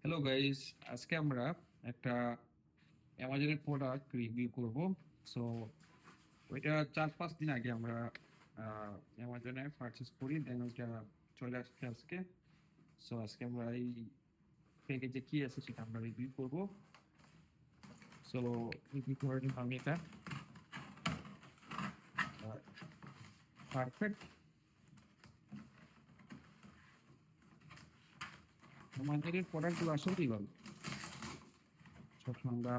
Hello guys, আজকে আমরা একটা অ্যামাজনের প্রোডাক্ট রিভিউ করব। সো ওইটা 4-5 দিন আগে আমরা অ্যামাজনে পারচেস করি, দেন ওইটা চলে আসছে আজকে। সো আজকে আমরা এই প্যাকেজে কি আছে সেটা আমরা রিভিউ করব। সো রিভিউ করার জন্য আমি এটা পারফেক্ট আমাদের প্রোডাক্টগুলো আসলেই ভালো। সবসময় আমরা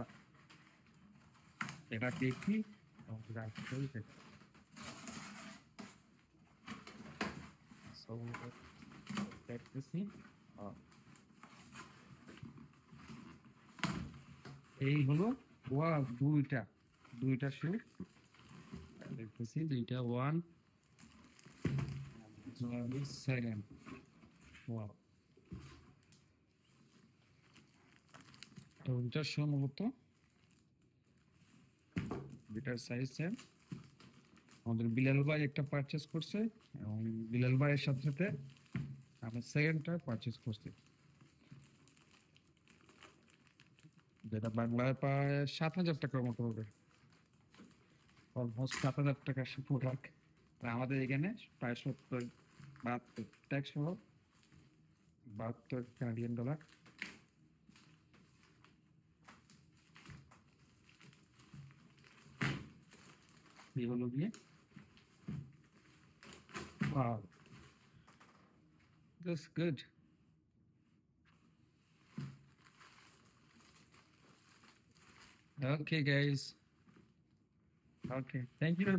এটা দেখি এবং এটা আসলেই দেখি। সো দেখতেছি আহ, এই হলো ওয়া দুইটা দুইটা শু দেখতেছি, দুইটা ওয়ান সেকেন্ড। ওয়াও, তো দুইটা শু মূলত দুইটার সাইজ সেম। আমাদের বিলাল ভাই একটা পারচেস করছে এবং বিলাল ভাইয়ের সাথে সাথে আমি সেকেন্ডটা পারচেস করছি, যেটা বাংলায় প্রায় 7,000 টাকার মতো হবে। অলমোস্ট 7,000 টাকার প্রোডাক্ট। আমাদের এখানে প্রায় 70-72 ট্যাক্স সহ 72 কানাডিয়ান ডলার। এই হলো গিয়ে wow, that's good. Okay guys, okay, thank you.